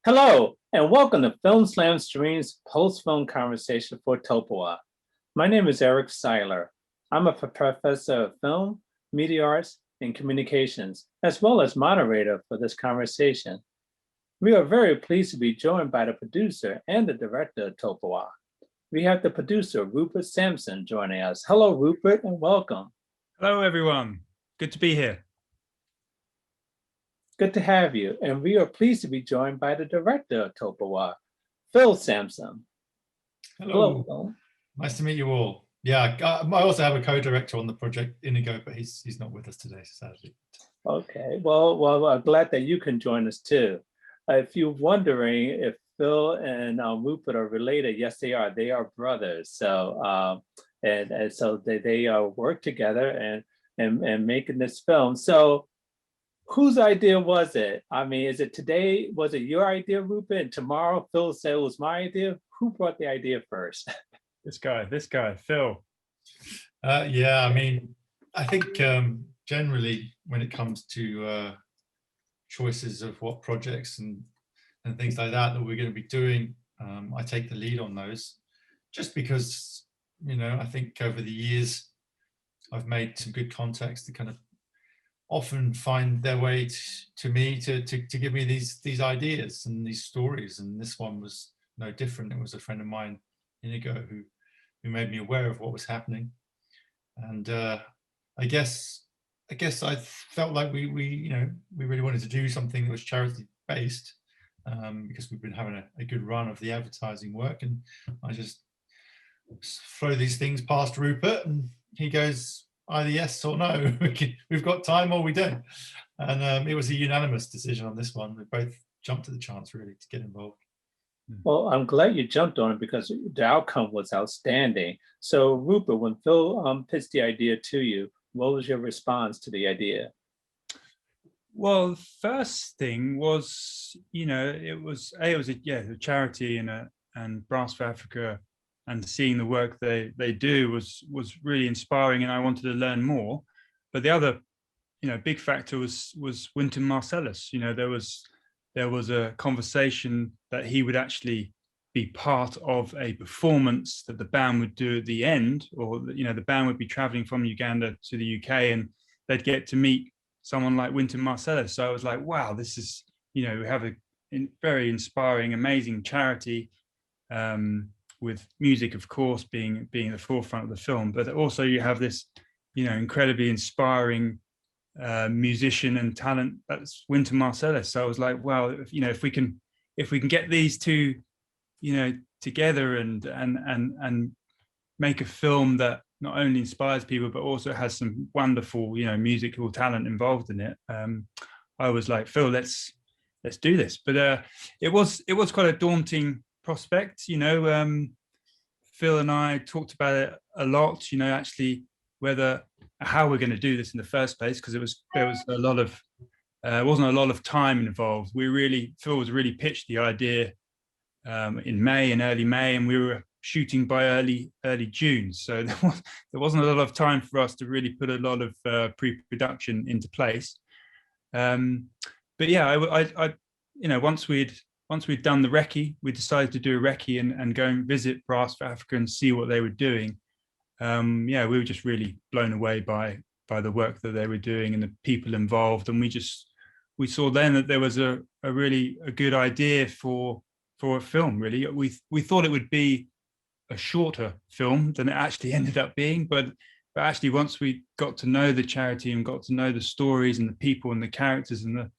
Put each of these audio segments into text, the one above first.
Hello, and welcome to Film Slam Stream's post-film conversation for Topowa. My name is Eric Siler. I'm a professor of film, media arts, and communications, as well as moderator for this conversation. We are very pleased to be joined by the producer and the director of Topowa. We have the producer, Rupert Sampson, joining us. Hello, Rupert, and welcome. Hello, everyone. Good to be here. Good to have you. And we are pleased to be joined by the director of Topowa, Phil Sansom. Hello. Phil. Nice to meet you all. Yeah, I also have a co-director on the project, Inigo, but he's not with us today, sadly. Okay, well, I'm glad that you can join us too. If you're wondering if Phil and Rupert are related, yes, they are. They are brothers. So and so they work together and making this film. So whose idea was it? I mean, is it today? Was it your idea, Rupert? And tomorrow, Phil said it was my idea. Who brought the idea first? This guy, Phil. Yeah, I mean, I think generally when it comes to choices of what projects and things like that we're going to be doing, I take the lead on those, just because, you know, I think over the years I've made some good contacts to kind of often find their way to me to give me these ideas and these stories, and this one was no different. It was a friend of mine, Inigo, who made me aware of what was happening, and I guess I felt like we really wanted to do something that was charity based, because we've been having a good run of the advertising work, and I just throw these things past Rupert, and he goes, either yes or no. We've got time or we don't. And it was a unanimous decision on this one. We both jumped at the chance, really, to get involved. Well, I'm glad you jumped on it because the outcome was outstanding. So, Rupert, when Phil pitched the idea to you, what was your response to the idea? Well, the first thing was, it was a charity and Brass for Africa, and seeing the work they do was really inspiring, and I wanted to learn more. But the other, big factor was Winter Marsalis. There was a conversation that he would actually be part of a performance that the band would do at the end, or the band would be traveling from Uganda to the UK, and they'd get to meet someone like Winter Marsalis. So I was like, wow, this is, we have a very inspiring, amazing charity. With music, of course, being the forefront of the film, but also you have this, incredibly inspiring musician and talent, that's Winter Marsalis. So I was like, wow, if we can get these two, together and make a film that not only inspires people but also has some wonderful, musical talent involved in it. I was like, Phil, let's do this. But it was quite a daunting prospect. Phil and I talked about it a lot, actually how we're going to do this in the first place, because there was a lot of wasn't a lot of time involved. Phil was really pitched the idea in early May, and we were shooting by early June, so there wasn't a lot of time for us to really put a lot of pre-production into place. But yeah, I once we'd done the recce, we decided to do a recce and go and visit Brass for Africa and see what they were doing. We were just really blown away by the work that they were doing and the people involved. And we saw then that there was a really good idea for a film, really. We thought it would be a shorter film than it actually ended up being. But actually, once we got to know the charity and got to know the stories and the people and the characters and the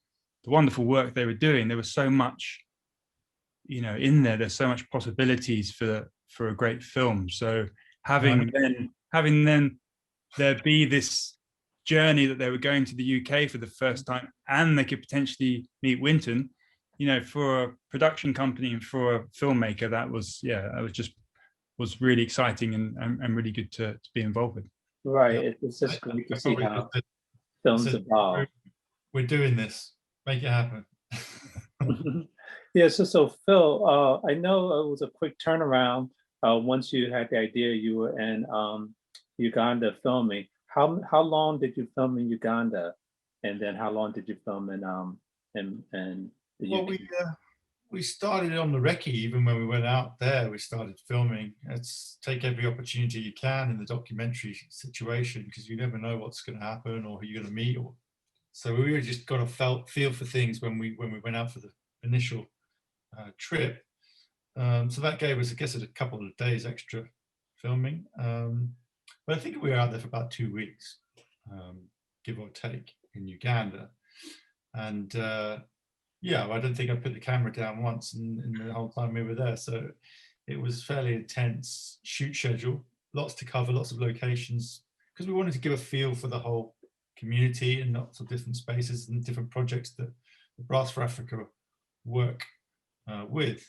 wonderful work they were doing, there was so much, in there's so much possibilities for a great film. So having then there be this journey that they were going to the UK for the first time, and they could potentially meet Winton, for a production company and for a filmmaker, that was really exciting and really good to be involved with. Right, it's just great to see how films evolve. We're doing this, make it happen. Yeah, so Phil, I know it was a quick turnaround. Once you had the idea, you were in Uganda filming. How long did you film in Uganda, and then how long did you film in the UK? we started on the recce. Even when we went out there, we started filming. Let's take every opportunity you can in the documentary situation, because you never know what's going to happen or who you're going to meet. So we really just got a feel for things when we went out for the initial trip. So that gave us, I guess, a couple of days extra filming. But I think we were out there for about 2 weeks, give or take, in Uganda. And yeah, I don't think I put the camera down once in the whole time we were there. So it was fairly intense shoot schedule, lots to cover, lots of locations, because we wanted to give a feel for the whole community and lots of different spaces and different projects that the Brass for Africa work with.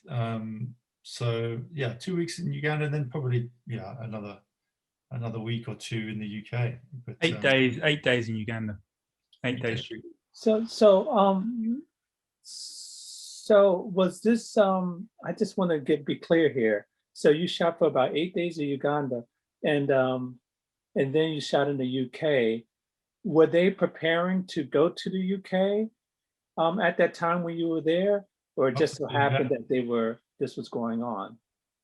So yeah, 2 weeks in Uganda, and then probably another week or two in the UK. But, 8 days. 8 days in Uganda. 8 days shoot. So was this? I just want to be clear here. So you shot for about 8 days in Uganda, and then you shot in the UK. Were they preparing to go to the UK at that time when you were there, or it just so happened that this was going on?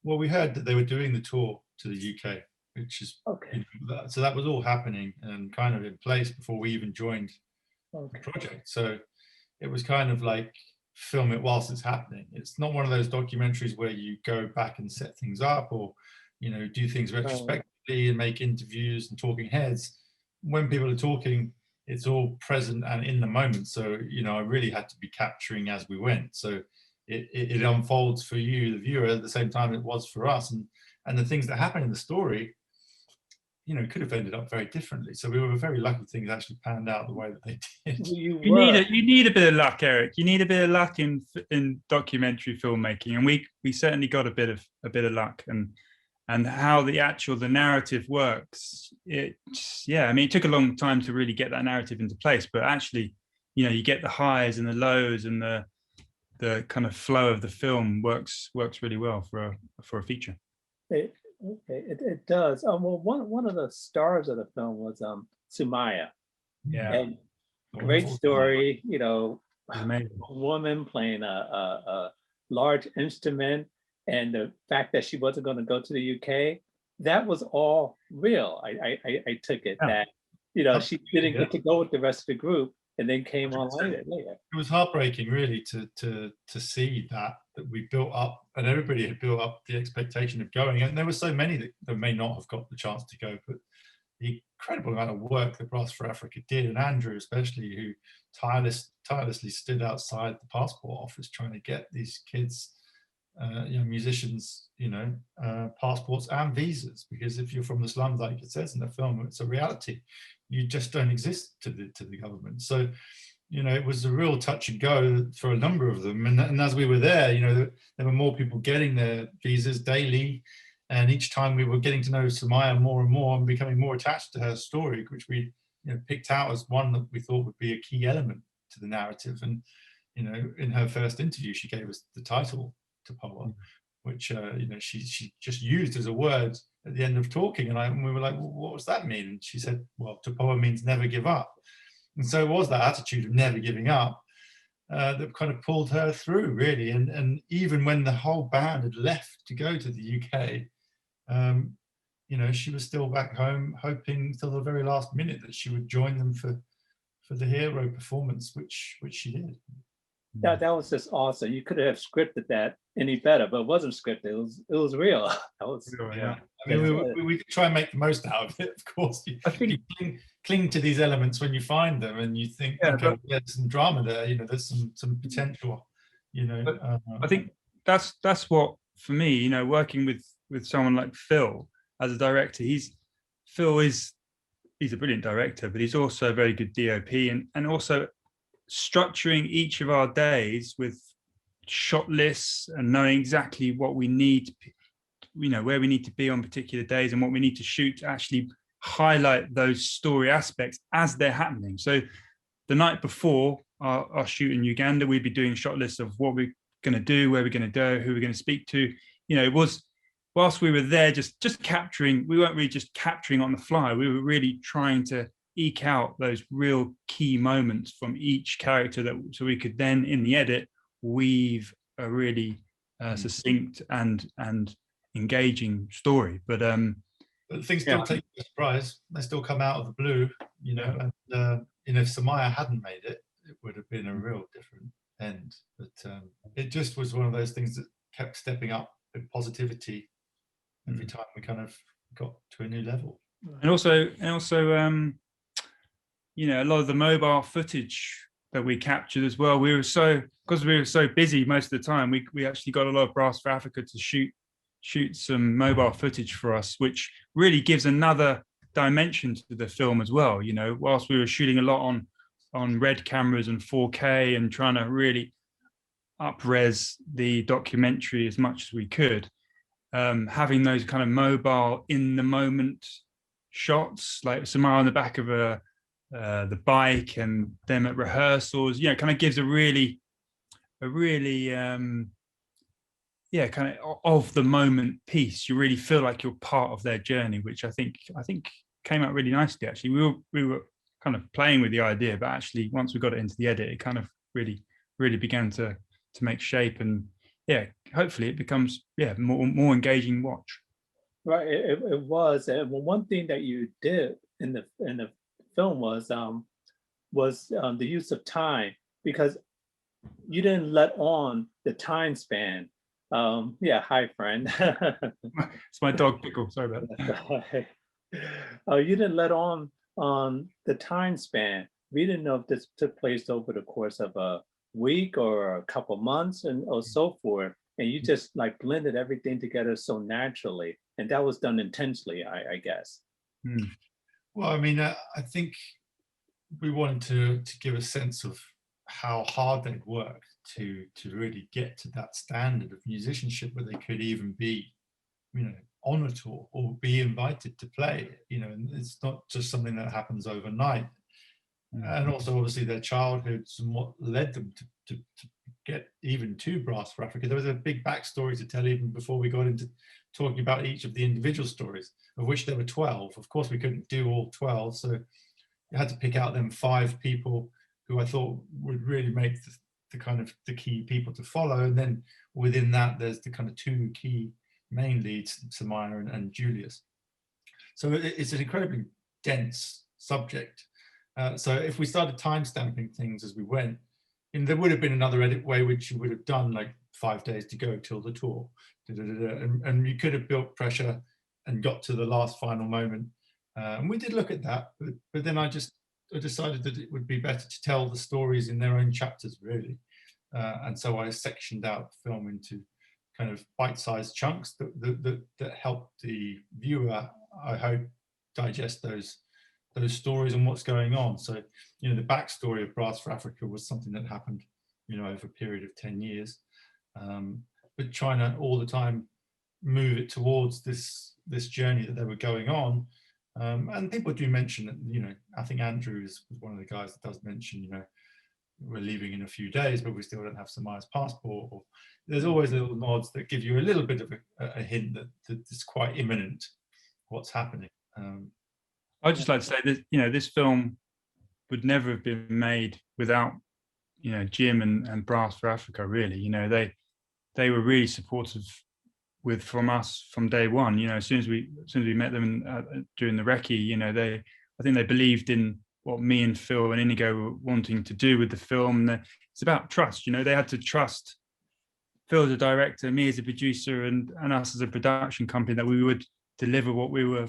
Well, we heard that they were doing the tour to the UK, which is okay. So that was all happening and kind of in place before we even joined the project. So it was kind of like film it whilst it's happening. It's not one of those documentaries where you go back and set things up, or do things retrospectively and make interviews and talking heads. When people are talking, it's all present and in the moment. So I really had to be capturing as we went. So it unfolds for you, the viewer, at the same time it was for us, and the things that happen in the story could have ended up very differently. So we were very lucky things actually panned out the way that they did. You need a bit of luck, Eric. You need a bit of luck in documentary filmmaking, and we certainly got a bit of luck, and how the narrative works. It took a long time to really get that narrative into place, but actually, you get the highs and the lows, and the kind of flow of the film works really well for a feature. It does. Well, one of the stars of the film was Sumaya. Yeah. And great story. A woman playing a large instrument, and the fact that she wasn't going to go to the UK, that was all real. I took it that she didn't get to go with the rest of the group, and then came on later. It was heartbreaking, really, to see that we built up, and everybody had built up the expectation of going, and there were so many that may not have got the chance to go, but the incredible amount of work that Brass for Africa did, and Andrew especially, who tirelessly stood outside the passport office trying to get these kids, young musicians, passports and visas, because if you're from the slums, like it says in the film, it's a reality. You just don't exist to the government. So, it was a real touch and go for a number of them. And as we were there, there were more people getting their visas daily. And each time we were getting to know Sumaya more and more and becoming more attached to her story, which we picked out as one that we thought would be a key element to the narrative. And, in her first interview, she gave us the title, Topowa, which she just used as a word at the end of talking, and we were like, well, what does that mean? And she said, well, Topowa means never give up. And so it was that attitude of never giving up that kind of pulled her through, really. And even when the whole band had left to go to the UK, she was still back home, hoping till the very last minute that she would join them for the hero performance, which she did. That was just awesome. You could have scripted that any better, but it wasn't scripted. It was real. That was yeah. I mean, we try and make the most out of it. Of course, you cling to these elements when you find them, and you think, okay, there's some drama there. There's some potential. I think that's what, for me, working with someone like Phil as a director. He's a brilliant director, but he's also a very good DOP, and also structuring each of our days with shot lists and knowing exactly what we need, where we need to be on particular days and what we need to shoot to actually highlight those story aspects as they're happening. So the night before our shoot in Uganda, we'd be doing shot lists of what we're going to do, where we're going to go, who we're going to speak to. It was, whilst we were there just capturing, we weren't really just capturing on the fly. We were really trying to eke out those real key moments from each character, so we could then, in the edit, weave a really succinct and engaging story. But things still take you by surprise. They still come out of the blue, you know. And if Samaya hadn't made it, it would have been a real different end. But it just was one of those things that kept stepping up with positivity every time we kind of got to a new level. And also, you know, a lot of the mobile footage that we captured as well. Because we were so busy most of the time, we actually got a lot of Brass for Africa to shoot some mobile footage for us, which really gives another dimension to the film as well. You know, whilst we were shooting a lot on red cameras and 4K and trying to really up-res the documentary as much as we could, having those kind of mobile in the moment shots, like Samara on the back of the bike and them at rehearsals, you know, kind of gives a really kind of the moment piece. You really feel like you're part of their journey, which I think came out really nicely. Actually, we were kind of playing with the idea, but actually once we got it into the edit, it kind of really began to make shape, and hopefully it becomes more engaging watch. Right, it was. And one thing that you did in the film was the use of time, because you didn't let on the time span. Hi, friend. It's my dog Pickle. Sorry about that. You didn't let on the time span. We didn't know if this took place over the course of a week or a couple months or so forth. And you just like blended everything together so naturally, and that was done intentionally, I guess. Well, I mean, I think we wanted to give a sense of how hard they'd worked to really get to that standard of musicianship where they could even be, you know, on a tour or be invited to play. You know, and it's not just something that happens overnight. And also, obviously, their childhoods and what led them to get even to Brass for Africa. There was a big backstory to tell even before we got into talking about each of the individual stories, of which there were 12. Of course, we couldn't do all 12, so you had to pick out them 5 people who I thought would really make the kind of the key people to follow. And then within that, there's the kind of 2 key main leads, Samaya and Julius. So it's an incredibly dense subject. So if we started time-stamping things as we went, and there would have been another edit way, which you would have done like 5 days to go till the tour. And you could have built pressure and got to the last final moment. And we did look at that, but then I decided that it would be better to tell the stories in their own chapters, really. And so I sectioned out the film into kind of bite-sized chunks that helped the viewer, I hope, digest those stories and what's going on. So, you know, the backstory of Brass for Africa was something that happened, you know, over a period of 10 years. But trying to all the time move it towards this journey that they were going on. And people do mention that, you know, I think Andrew is one of the guys that does mention, you know, we're leaving in a few days, but we still don't have Samaya's passport. Or there's always little nods that give you a little bit of a hint that it's quite imminent what's happening. I'd just like to say that, you know, this film would never have been made without, you know, Jim and Brass for Africa, really. You know, they were really supportive from us from day one. You know, as soon as we met them during the recce, you know, I think they believed in what me and Phil and Inigo were wanting to do with the film. And it's about trust. You know, they had to trust Phil as a director, me as a producer, and us as a production company, that we would deliver what we were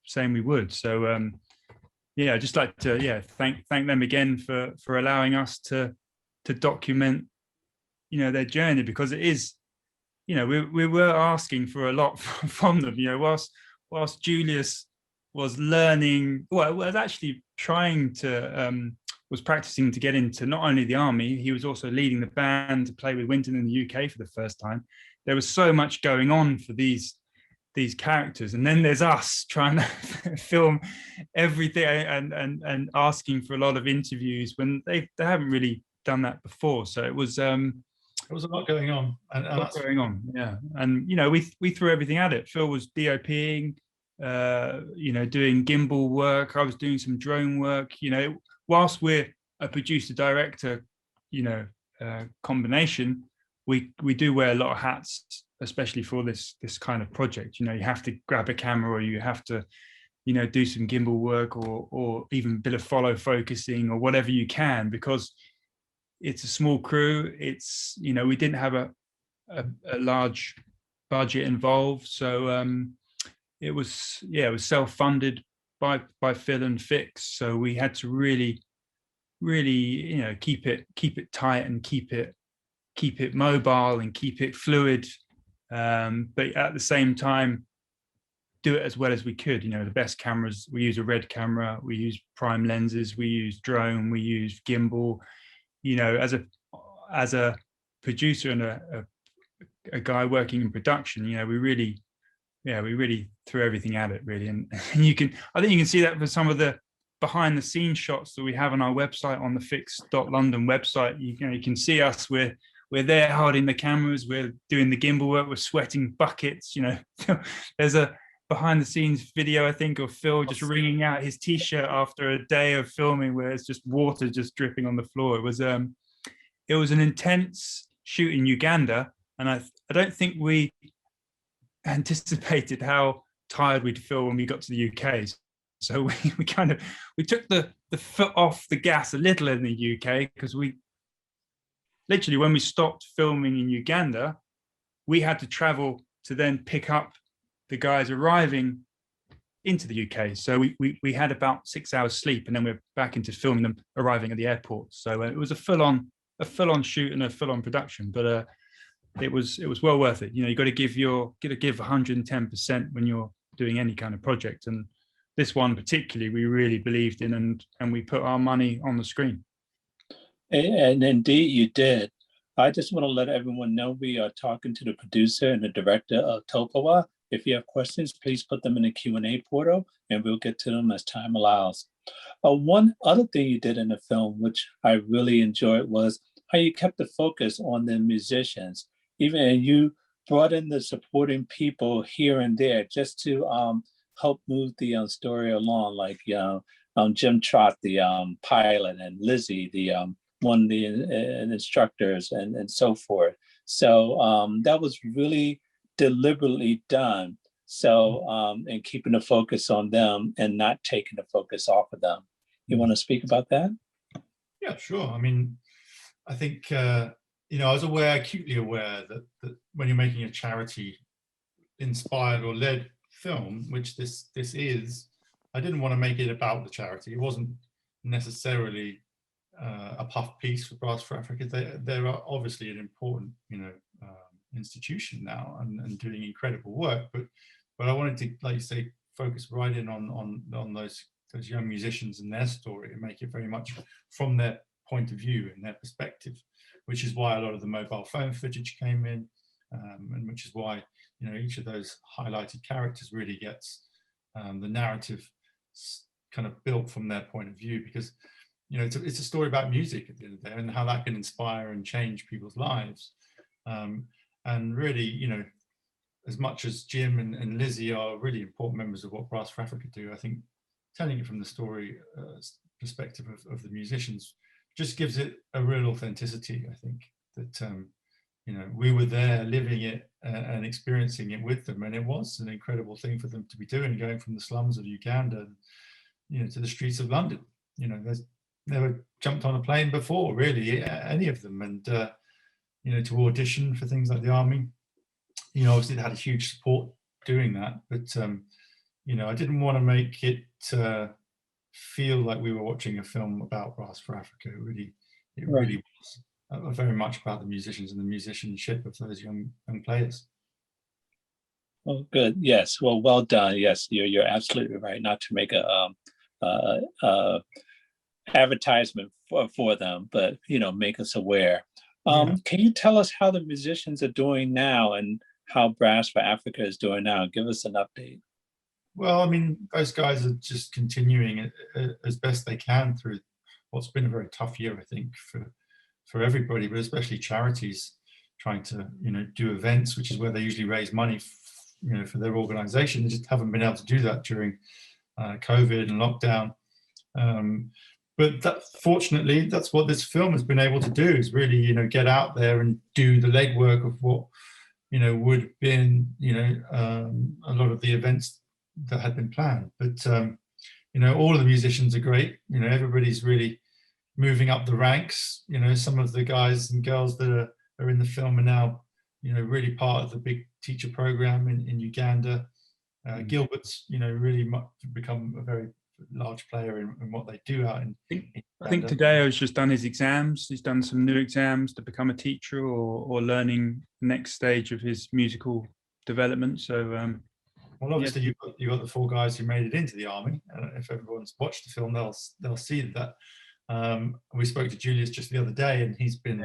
saying we would. So I'd just like to thank them again for allowing us to document, you know, their journey, because it is, you know, we were asking for a lot from them. You know, whilst Julius was learning, was actually trying to was practicing to get into not only the army, he was also leading the band to play with Winton in the UK for the first time. There was so much going on for these characters, and then there's us trying to film everything and asking for a lot of interviews when they haven't really done that before. So it was a lot going on, and you know, we threw everything at it. Phil was DOPing, you know, doing gimbal work. I was doing some drone work. You know, whilst we're a producer director, you know, combination, we do wear a lot of hats, especially for this kind of project. You know, you have to grab a camera, or you have to, you know, do some gimbal work, or even a bit of follow focusing, or whatever you can, because it's a small crew. It's, you know, we didn't have a large budget involved, so it was self-funded by Phil and Fix. So we had to really, you know, keep it tight, and keep it mobile, and keep it fluid, but at the same time do it as well as we could. You know, the best cameras, we use a red camera, we use prime lenses, we use drone, we use gimbal. You know, as a producer and a guy working in production, you know, we really threw everything at it, really. And I think you can see that for some of the behind the scenes shots that we have on our website, on the fix.london website. You can see us, we're there holding the cameras, we're doing the gimbal work, we're sweating buckets. You know, there's a behind the scenes video, I think, of Phil just wringing out his t-shirt after a day of filming, where it's just water just dripping on the floor. It was an intense shoot in Uganda, and I don't think we anticipated how tired we'd feel when we got to the UK. So we took the foot off the gas a little in the UK, because we literally, when we stopped filming in Uganda, we had to travel to then pick up the guys arriving into the UK. So we had about 6 hours sleep, and then we're back into filming them arriving at the airport. So it was a full on shoot and a full on production, but it was well worth it. You know, you got to give 110% when you're doing any kind of project, and this one particularly we really believed in, and we put our money on the screen. And indeed you did. I just want to let everyone know we are talking to the producer and the director of Topowa. If you have questions, please put them in the Q&A portal, and we'll get to them as time allows. One other thing you did in the film, which I really enjoyed, was how you kept the focus on the musicians. Even you brought in the supporting people here and there just to help move the story along, like Jim Trott, the pilot, and Lizzie, the one of the instructors, and so forth. So that was really deliberately done. So and keeping the focus on them and not taking the focus off of them. You want to speak about that? Yeah, sure. I mean, I think you know, I was acutely aware that when you're making a charity inspired or led film, which this is, I didn't want to make it about the charity. It wasn't necessarily a puff piece for Brass for Africa. They're obviously an important, you know, institution now, and doing incredible work. But I wanted to, like you say, focus right in on those young musicians and their story, and make it very much from their point of view and their perspective, which is why a lot of the mobile phone footage came in, and which is why, you know, each of those highlighted characters really gets the narrative kind of built from their point of view, because, you know, it's a story about music at the end of the day, and how that can inspire and change people's lives. And really, you know, as much as Jim and Lizzie are really important members of what Brass for Africa do, I think telling it from the story perspective of the musicians just gives it a real authenticity. I think that you know, we were there living it and experiencing it with them, and it was an incredible thing for them to be doing, going from the slums of Uganda, you know, to the streets of London. You know, there's never jumped on a plane before, really, any of them, and you know, to audition for things like the army. You know, obviously they had a huge support doing that, but you know, I didn't want to make it feel like we were watching a film about Brass for Africa. It really was very much about the musicians and the musicianship of those young players. Well, good. Yes. Well done. Yes, you're absolutely right. Not to make a advertisement for them, but, you know, make us aware. Can you tell us how the musicians are doing now, and how Brass for Africa is doing now? Give us an update. Well, I mean, those guys are just continuing as best they can through what's been a very tough year, I think, for everybody, but especially charities trying to, you know, do events, which is where they usually raise money, you know, for their organization. They just haven't been able to do that during COVID and lockdown. but fortunately, that's what this film has been able to do, is really, get out there and do the legwork of what, would have been, a lot of the events that had been planned. But, all of the musicians are great. Everybody's really moving up the ranks. Some of the guys and girls that are in the film are now, really part of the big teacher program in Uganda. Gilbert's, really become a very large player in what they do out in I think Tadeo's just done his exams. He's done some new exams to become a teacher or learning the next stage of his musical development. So, well, obviously, you've got the 4 guys who made it into the army. If everyone's watched the film, they'll see that. We spoke to Julius just the other day, and he's been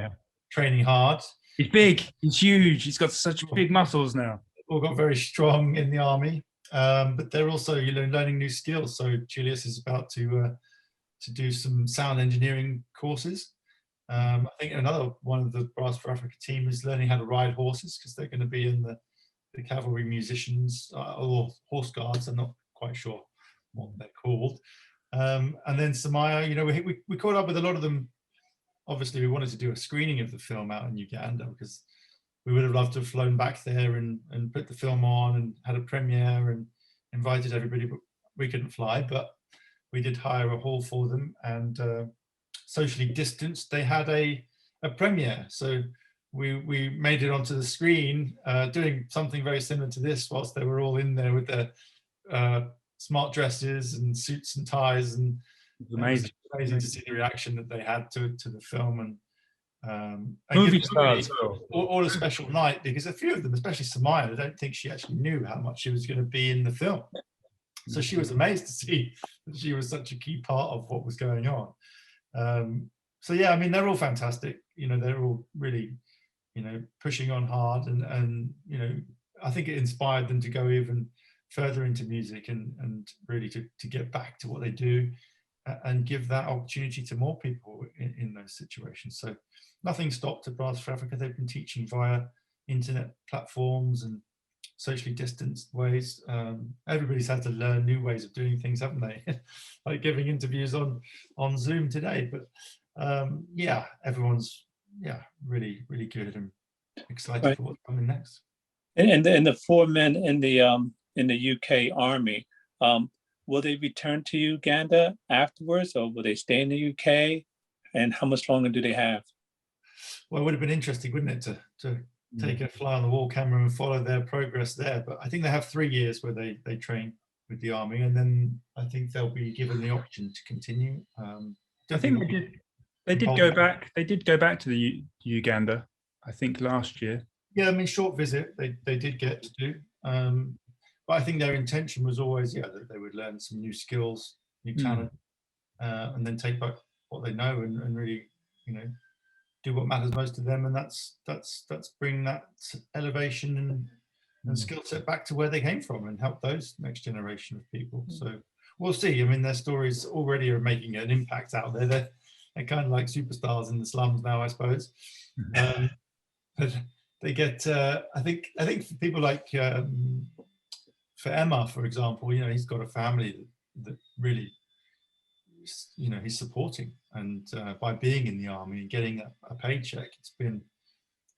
training hard. He's big. He's huge. He's got such big muscles now. All got very strong in the army, but they're also learning new skills. So Julius is about to do some sound engineering courses. I think another one of the Brass for Africa team is learning how to ride horses, because they're going to be in the cavalry musicians or horse guards. I'm not quite sure what they're called. And then Samaya, we caught up with a lot of them. Obviously, we wanted to do a screening of the film out in Uganda, because we would have loved to have flown back there and put the film on and had a premiere and invited everybody, but we couldn't fly. But we did hire a hall for them, and socially distanced, they had a premiere. So we made it onto the screen, doing something very similar to this, whilst they were all in there with their smart dresses and suits and ties, and it was amazing. Amazing to see the reaction that they had to the film, and movie stars all a special night, because a few of them, especially Samaya, I don't think she actually knew how much she was going to be in the film. So she was amazed to see that she was such a key part of what was going on. So yeah, I mean, they're all fantastic. They're all really, pushing on hard, and I think it inspired them to go even further into music and really to get back to what they do, and give that opportunity to more people in those situations. So nothing stopped at Brass for Africa. They've been teaching via internet platforms and socially distanced ways. Everybody's had to learn new ways of doing things, haven't they? Like giving interviews on Zoom today. But everyone's really, really good and excited for what's coming next. And the 4 men in the UK Army, will they return to Uganda afterwards, or will they stay in the UK? And how much longer do they have? Well, it would have been interesting, wouldn't it, to take a fly on the wall camera and follow their progress there. But I think they have 3 years where they train with the army, and then I think they'll be given the option to continue. I think they did go back. They did go back to the Uganda, I think, last year. Yeah, I mean, short visit they did get to do. But I think their intention was always, that they would learn some new skills, new talent, and then take back what they know and really, do what matters most to them, and that's bring that elevation and skill set back to where they came from and help those next generation of people. So we'll see. I mean, their stories already are making an impact out there. They're kind of like superstars in the slums now, I suppose. But they get, I think for people like, for Emma, for example, he's got a family that really, he's supporting, and by being in the army and getting a paycheck, it's been,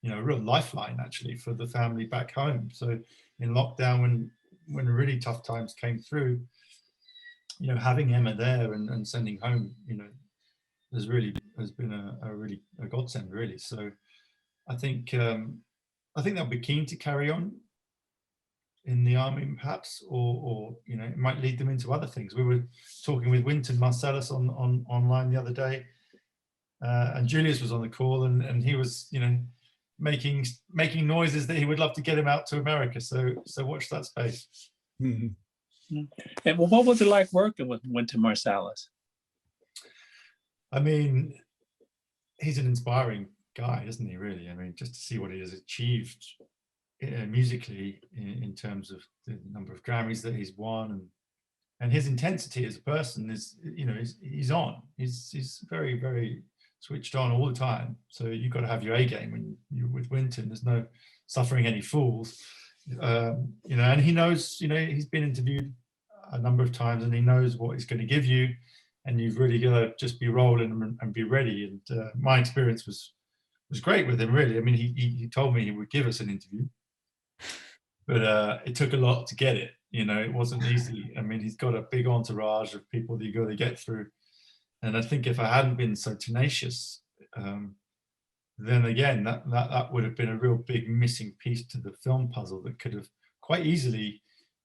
a real lifeline actually for the family back home. So in lockdown, when really tough times came through, having Emma there and sending home, has been a godsend, really. So I think they'll be keen to carry on in the army, perhaps, or it might lead them into other things. We were talking with Winter Marsalis on online the other day, and Julius was on the call, and he was making noises that he would love to get him out to America. So watch that space. Mm-hmm. And what was it like working with Winter Marsalis? I mean, he's an inspiring guy, isn't he, really? I mean, just to see what he has achieved musically in terms of the number of Grammys that he's won, and his intensity as a person is, he's on. He's very, very switched on all the time. So you've got to have your A game when you're with Winton. There's no suffering any fools, and he knows. He's been interviewed a number of times, and he knows what he's going to give you, and you've really got to just be rolling and be ready. And my experience was great with him, really. I mean, he told me he would give us an interview, but it took a lot to get it. You know, it wasn't easy. I mean, he's got a big entourage of people that you got to get through. And I think if I hadn't been so tenacious, then again, that would have been a real big missing piece to the film puzzle that could have quite easily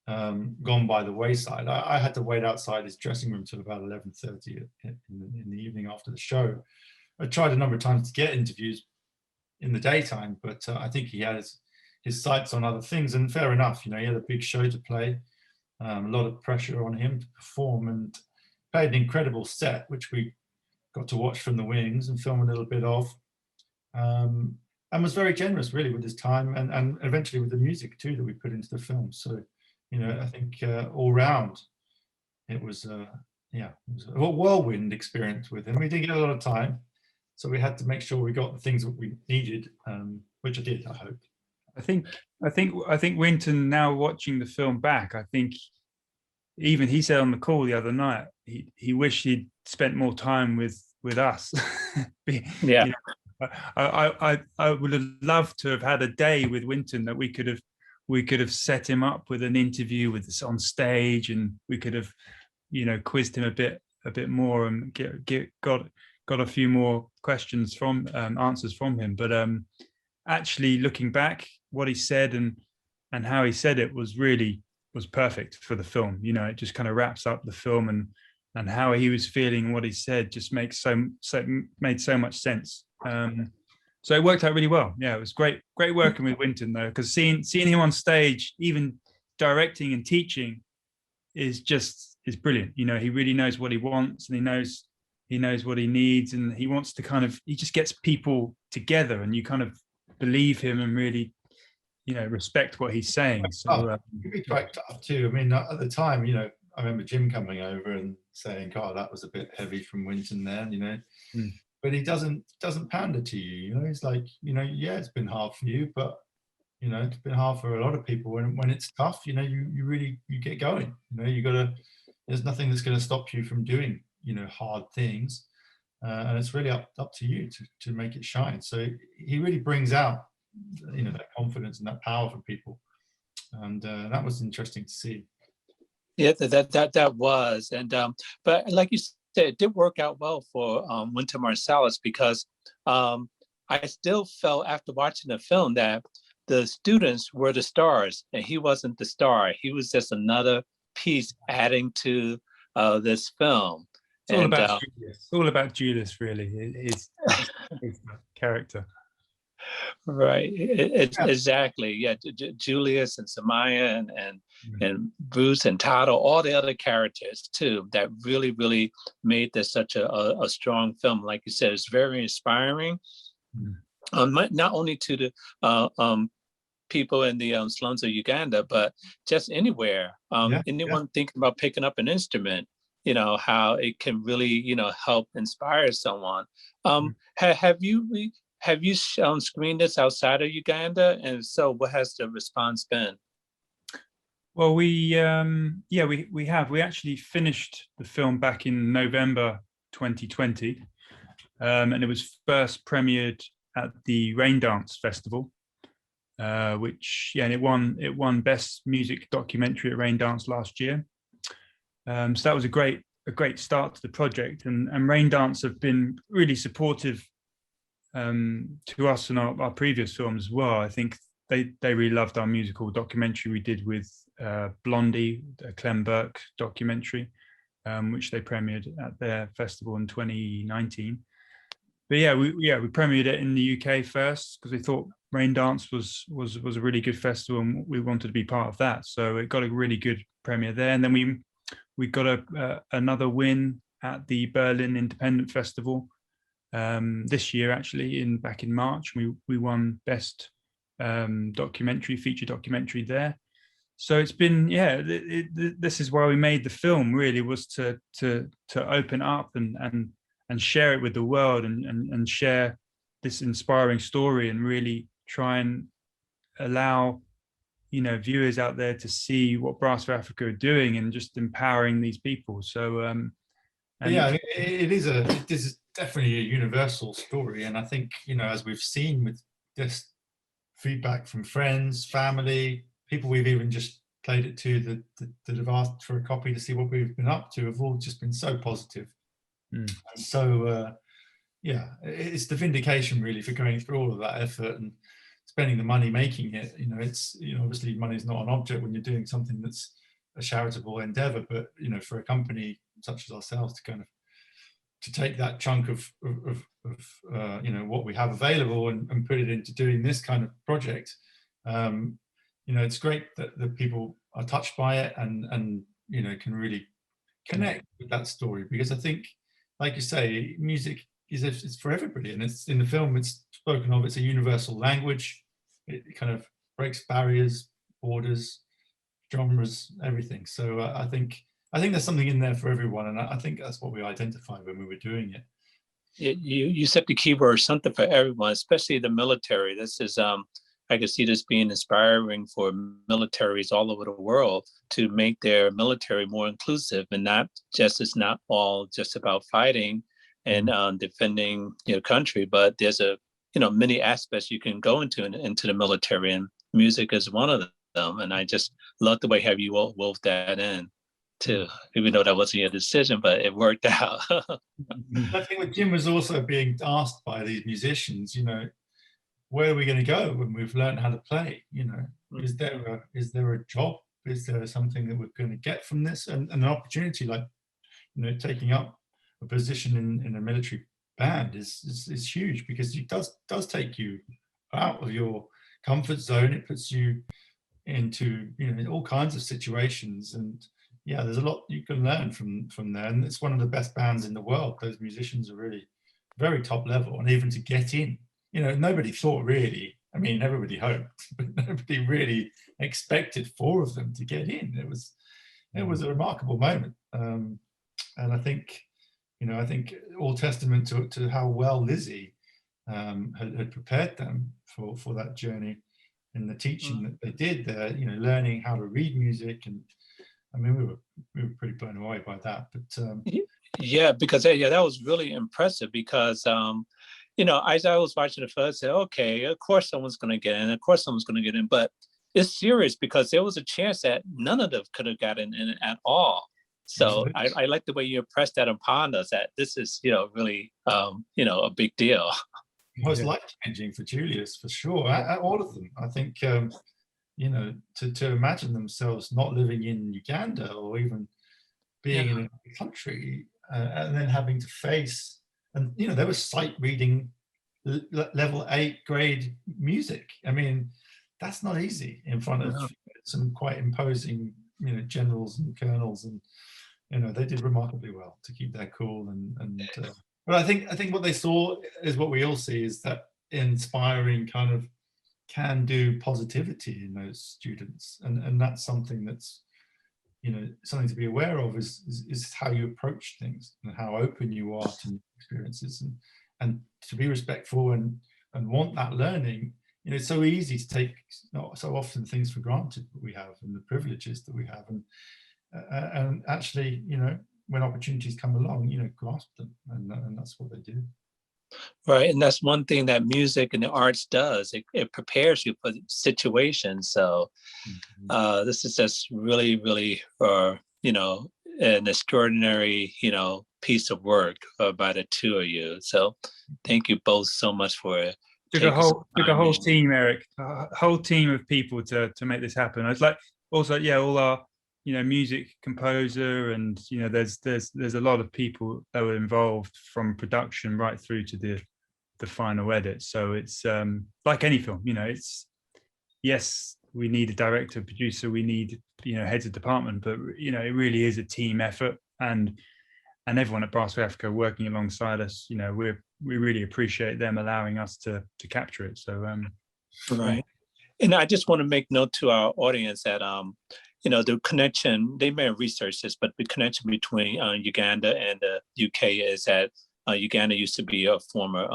gone by the wayside. I had to wait outside his dressing room till about 11:30 in the evening after the show. I tried a number of times to get interviews in the daytime, but I think he had his sights on other things. And fair enough, you know, he had a big show to play, a lot of pressure on him to perform, and played an incredible set, which we got to watch from the wings and film a little bit of. And was very generous, really, with his time and eventually with the music too that we put into the film. So, you know, I think all round it was a whirlwind experience with him. We didn't get a lot of time, so we had to make sure we got the things that we needed, which I did, I hope. I think Winton, now watching the film back, I think even he said on the call the other night, he wished he'd spent more time with us. Yeah. You know, I would have loved to have had a day with Winton that we could have set him up with an interview with us on stage, and we could have, you know, quizzed him a bit more and got a few more questions from answers from him. But actually looking back, what he said and how he said it was perfect for the film. You know, it just kind of wraps up the film, and how he was feeling, what he said, just made so much sense. So it worked out really well. Yeah, it was great working with Winton, though, because seeing him on stage, even directing and teaching, is brilliant. You know, he really knows what he wants, and he knows what he needs, and he wants to he just gets people together, and you kind of believe him and really, you know, respect what he's saying. So it could be quite tough too. I mean, at the time, you know, I remember Jim coming over and saying, "God, that was a bit heavy from Winton there," you know. But he doesn't pander to you. You know, he's like, you know, yeah, it's been hard for you, but you know, it's been hard for a lot of people. When it's tough, you know, you really get going. You know, there's nothing that's going to stop you from doing, you know, hard things, and it's really up to you to make it shine. So he really brings out, you know, that confidence and that power for people, and that was interesting to see. Yeah, that was, and but like you said, it did work out well for Winter Marsalis, because I still felt after watching the film that the students were the stars and he wasn't the star. He was just another piece adding to this film. It's all about Julius. It's all about Julius, really. His character. Right. Exactly. Yeah. Julius and Samaya and Bruce and Tado, all the other characters too, that really made this such a strong film. Like you said, it's very inspiring. Not only to the people in the slums of Uganda, but just anywhere. Anyone thinking about picking up an instrument, you know, how it can really, you know, help inspire someone. Have you screened this outside of Uganda? And so what has the response been? Well, we have. We actually finished the film back in November 2020, and it was first premiered at the Rain Dance Festival, which, and it won Best Music Documentary at Rain Dance last year. So that was a great start to the project, and Rain Dance have been really supportive to us and our previous films as well. I think they really loved our musical documentary we did with Blondie, a Clem Burke documentary, which they premiered at their festival in 2019. But we premiered it in the UK first because we thought Rain Dance was a really good festival and we wanted to be part of that. So it got a really good premiere there, and then we got another win at the Berlin Independent Festival this year, actually, back in March. We won Best Feature Documentary there. So it's been, this is why we made the film, really, was to open up and share it with the world and share this inspiring story and really try and allow, you know, viewers out there to see what Brass for Africa are doing and just empowering these people. So And yeah, this is definitely a universal story. And I think, you know, as we've seen with this feedback from friends, family, people we've even just played it to that have asked for a copy to see what we've been up to, have all just been so positive. And so, yeah, it's the vindication really for going through all of that effort and spending the money making it. You know, it's, you know, obviously money is not an object when you're doing something that's a charitable endeavor, but, you know, for a company such as ourselves to kind of to take that chunk of you know, what we have available and put it into doing this kind of project, you know, it's great that the people are touched by it and you know, can really connect with that story, because I think, like you say, music is, it's for everybody, and it's in the film, it's spoken of, it's a universal language. It kind of breaks barriers, borders, genres, everything. So I think there's something in there for everyone, and I think that's what we identified when we were doing it. You said the key word, something for everyone, especially the military. This is I can see this being inspiring for militaries all over the world to make their military more inclusive, and not just, it's not all just about fighting and defending your country, but there's a, you know, many aspects you can go into the military, and music is one of them. And I just love the way have you wove that in too, even though that wasn't your decision, but it worked out. I think with Jim was also being asked by these musicians, you know, where are we going to go when we've learned how to play? You know, is there a job? Is there something that we're going to get from this? And an opportunity like, you know, taking up a position in a military band is huge, because it does take you out of your comfort zone. It puts you into, you know, all kinds of situations, and yeah, there's a lot you can learn from there. And it's one of the best bands in the world. Those musicians are really very top level, and even to get in, you know, nobody thought really, I mean, everybody hoped, but nobody really expected 4 of them to get in. It was a remarkable moment. And I think, you know, I think all testament to how well Lizzie had prepared them for that journey, and the teaching that they did there, you know, learning how to read music. And I mean, we were pretty blown away by that. But yeah, because yeah, that was really impressive, because you know, as I was watching the film, I said, okay, of course someone's going to get in, of course someone's going to get in, but it's serious, because there was a chance that none of them could have gotten in at all. So I like the way you impressed that upon us, that this is, you know, really, you know, a big deal. It was life-changing for Julius, for sure. All of them. I think, you know, to imagine themselves not living in Uganda, or even being in a country, and then having to face, and, you know, there was sight reading level 8 grade music. I mean, that's not easy in front of some quite imposing, you know, generals and colonels, and, you know, they did remarkably well to keep their cool. But I think what they saw is what we all see, is that inspiring kind of can-do positivity in those students, and that's something that's, you know, something to be aware of, is how you approach things and how open you are to new experiences, and to be respectful and want that learning. You know, it's so easy to take not so often things for granted that we have, and the privileges that we have, and actually, you know, when opportunities come along, you know, grasp them, and that's what they do. Right, and that's one thing that music and the arts does. It prepares you for situations. So this is just really, really, you know, an extraordinary, you know, piece of work by the 2 of you. So thank you both so much for it. Took a whole team, Eric, a whole team of people to make this happen. It's like, also, yeah, all our, you know, music composer, and, you know, there's a lot of people that were involved from production right through to the final edit. So it's like any film, you know, it's, yes, we need a director, producer, we need, you know, heads of department, but, you know, it really is a team effort, and everyone at Brass for Africa working alongside us, you know, we really appreciate them allowing us to capture it. So right. And I just want to make note to our audience that you know, the connection, they may have researched this, but the connection between Uganda and the UK is that Uganda used to be a former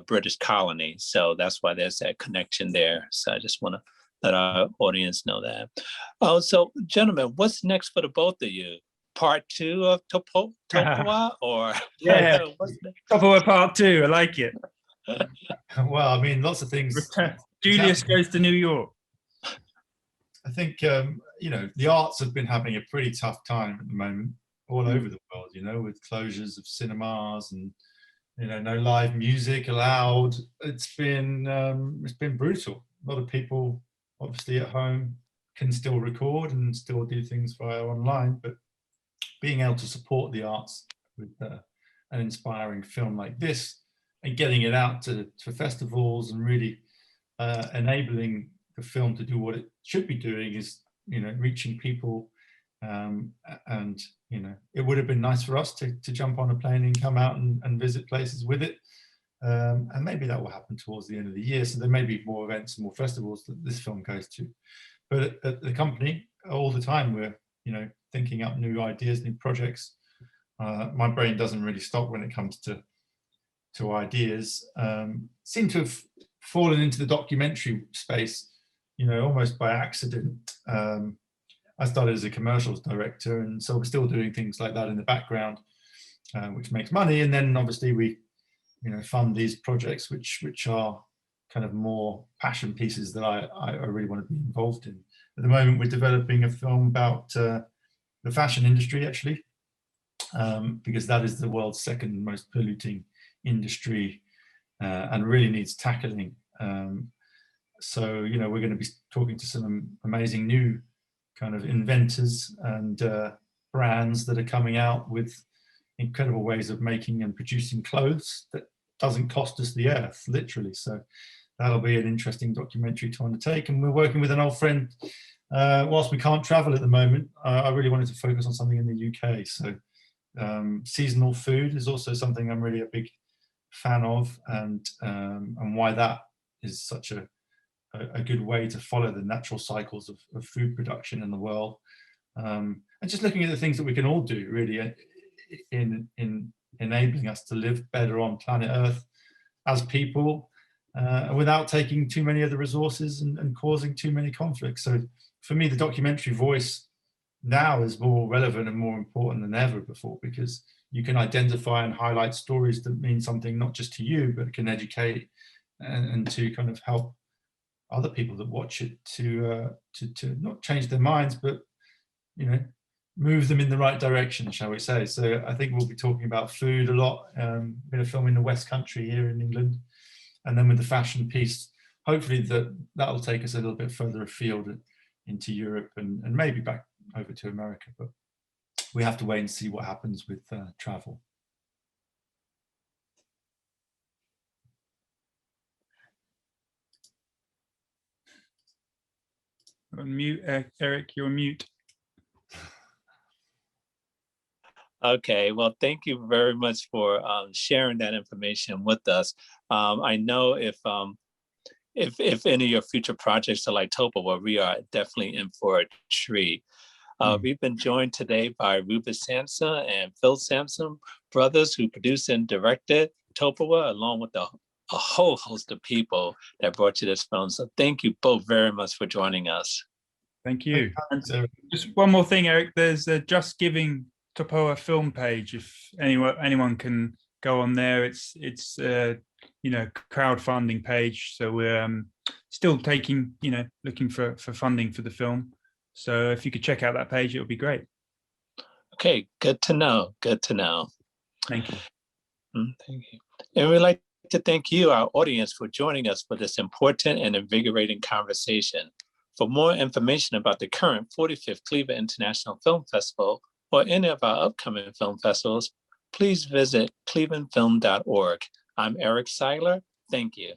British colony. So that's why there's that connection there. So I just want to let our audience know that. So gentlemen, what's next for the both of you? part 2 of Topowa, or Yeah. what's the- Topowa Part 2. I like it. Well, I mean, lots of things. Julius goes to New York. I think, you know, the arts have been having a pretty tough time at the moment all over the world, you know, with closures of cinemas and, you know, no live music allowed. It's been brutal. A lot of people obviously at home can still record and still do things via online, but being able to support the arts with an inspiring film like this and getting it out to festivals and really enabling the film to do what it should be doing is, you know, reaching people. And, you know, it would have been nice for us to jump on a plane and come out and visit places with it. And maybe that will happen towards the end of the year. So there may be more events and more festivals that this film goes to. But at the company, all the time, we're, you know, thinking up new ideas, new projects. My brain doesn't really stop when it comes to ideas. Seem to have fallen into the documentary space, you know, almost by accident. I started as a commercials director, and so we're still doing things like that in the background, which makes money. And then obviously we, you know, fund these projects, which are kind of more passion pieces that I really want to be involved in. At the moment, we're developing a film about the fashion industry, actually, because that is the world's second most polluting industry and really needs tackling. So, you know, we're going to be talking to some amazing new kind of inventors and brands that are coming out with incredible ways of making and producing clothes that doesn't cost us the earth, literally. So that'll be an interesting documentary to undertake. And we're working with an old friend. Whilst we can't travel at the moment, I really wanted to focus on something in the UK. So seasonal food is also something I'm really a big fan of, and why that is such a good way to follow the natural cycles of food production in the world, and just looking at the things that we can all do really in enabling us to live better on planet Earth as people, without taking too many of the resources and causing too many conflicts. So for me, the documentary voice now is more relevant and more important than ever before, because you can identify and highlight stories that mean something not just to you, but can educate and to kind of help other people that watch it to not change their minds, but, you know, move them in the right direction, shall we say. So I think we'll be talking about food a lot. We're going to film in the West Country here in England, and then with the fashion piece, hopefully that'll take us a little bit further afield into Europe and maybe back over to America. But we have to wait and see what happens with travel. On mute, Eric, you're on mute. Okay, well, thank you very much for sharing that information with us. I know if any of your future projects are like Topowa, we are definitely in for a treat. We've been joined today by Rupert Sampson and Phil Sansom, brothers who produced and directed Topowa, along with a whole host of people that brought you this film. So thank you both very much for joining us. Thank you. And just one more thing, Eric, there's a Just Giving Topowa film page. If anyone can go on there, it's you know, crowdfunding page. So we're still taking, you know, looking for funding for the film. So if you could check out that page, it would be great. Okay, good to know. Good to know. Thank you. Thank you. And we'd like to thank you, our audience, for joining us for this important and invigorating conversation. For more information about the current 45th Cleveland International Film Festival or any of our upcoming film festivals, please visit clevelandfilm.org. I'm Eric Siler. Thank you.